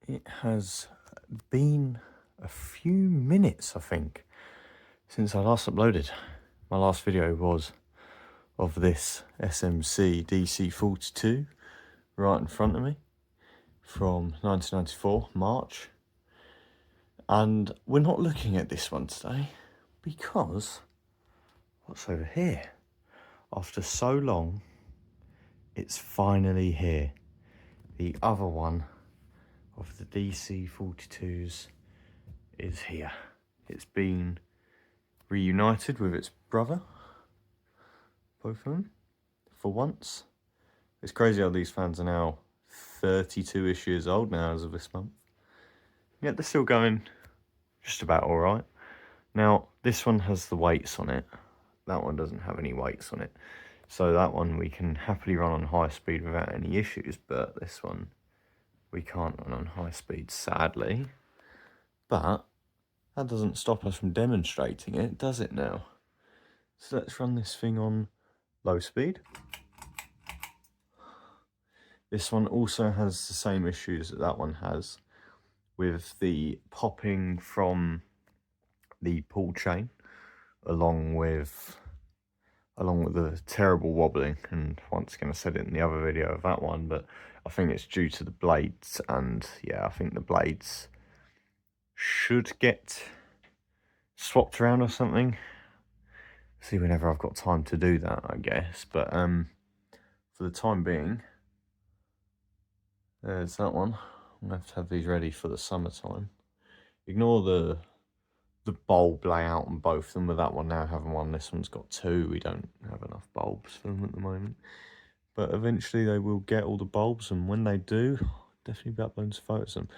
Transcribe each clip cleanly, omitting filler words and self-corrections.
It has been a few minutes, I think, since I last uploaded. My last video was of this SMC DC-42 right in front of me from 1994, March. And we're not looking at this one today because what's over here? After so long, it's finally here. The other one of the DC-42s is here. It's been reunited with its brother, both of them, for once. It's crazy how these fans are now 32-ish years old now as of this month. Yet they're still going just about alright. Now, this one has the weights on it. That one doesn't have any weights on it. So that one we can happily run on high speed without any issues, but this one we can't run on high speed, sadly. But that doesn't stop us from demonstrating it, does it now? So let's run this thing on low speed. This one also has the same issues that one has with the popping from the pull chain, along with the terrible wobbling. And once again, I said it in the other video of that one, but I think it's due to the blades. And yeah, I think the blades should get swapped around or something. See whenever I've got time to do that, I guess. But for the time being, there's that one. I'm gonna have to have these ready for the summertime. Ignore the bulb layout on both of them, with that one now having one. This one's got two. We don't have enough bulbs for them at the moment, but eventually they will get all the bulbs, and when they do, I'll definitely be uploading some photos of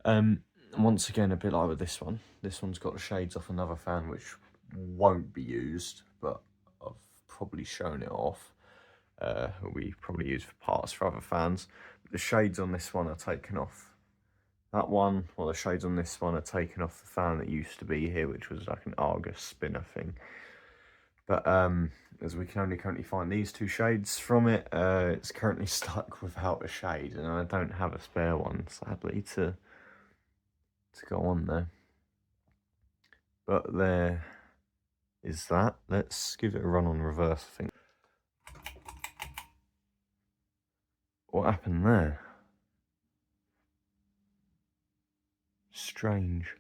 them. Once again, a bit like with this one's got the shades off another fan which won't be used, but I've probably shown it off. We probably use for parts for other fans. But the shades on this one are taken off. That one, well, the shades on this one are taken off the fan that used to be here, which was like an Argus spinner thing. But as we can only currently find these two shades from it, it's currently stuck without a shade, and I don't have a spare one, sadly, to go on there. But there is that. Let's give it a run on reverse, I think. What happened there? Strange.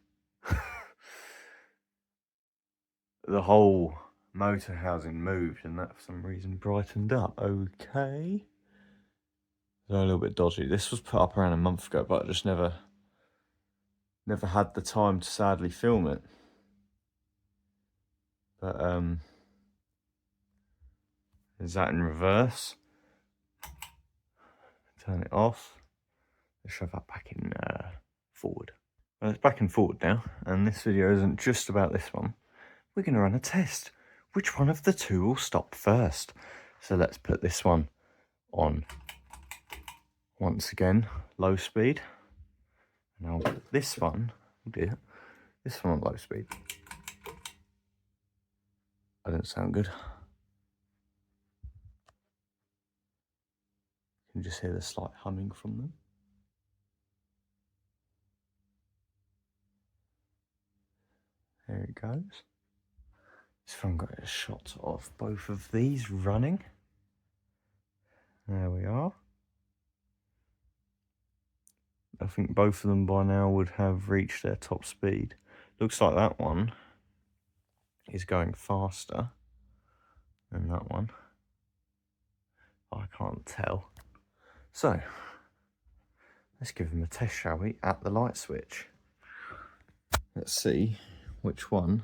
The whole motor housing moved, and that for some reason brightened up. Okay. They're a little bit dodgy. This was put up around a month ago, but I just never had the time to sadly film it. But is that in reverse? Turn it off. Let's shove that back in forward. Well, it's back and forward now, and this video isn't just about this one. We're going to run a test. Which one of the two will stop first? So let's put this one on, once again, low speed. And I'll put this one, oh dear, this one on low speed. That didn't sound good. You can just hear the slight humming from them. There it goes. So I've got a shot of both of these running. There we are. I think both of them by now would have reached their top speed. Looks like that one is going faster than that one. I can't tell. So, let's give them a test, shall we, at the light switch. Let's see which one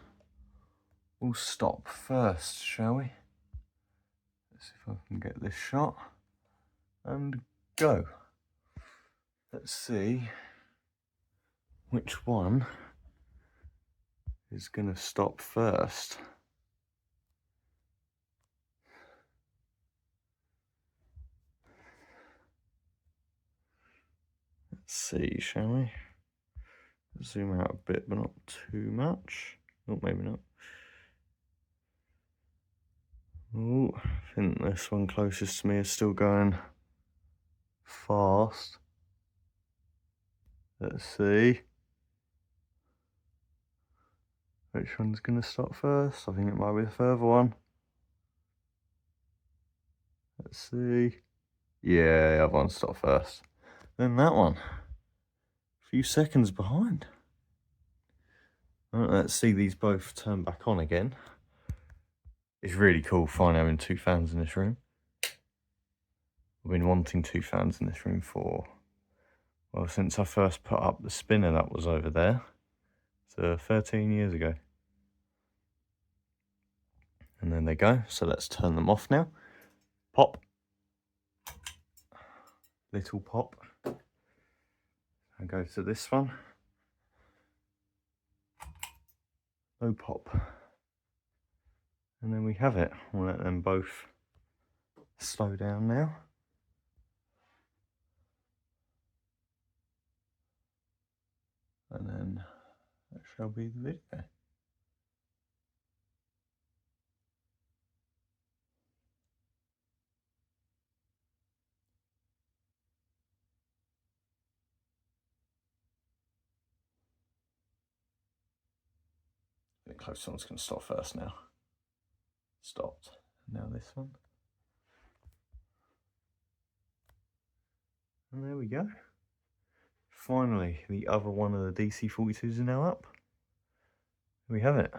will stop first, shall we? Let's see if I can get this shot. And go. Let's see which one is going to stop first. Let's see, shall we? Zoom out a bit, but not too much. Oh, maybe not. Oh, I think this one closest to me is still going fast. Let's see. Which one's going to stop first? I think it might be the further one. Let's see. Yeah, the other one stopped first. Then that one. A few seconds behind. Right, let's see these both turn back on again. It's really cool finally having two fans in this room. I've been wanting two fans in this room for, well, since I first put up the spinner that was over there. So 13 years ago. And then they go. So let's turn them off now. Pop. Little pop. And go to this one. No pop. And then we have it. We'll let them both slow down now. And then that shall be the video. The close one's going to stop first now. Stopped. Now this one. And there we go. Finally, the other one of the DC-42s is now up. We have it.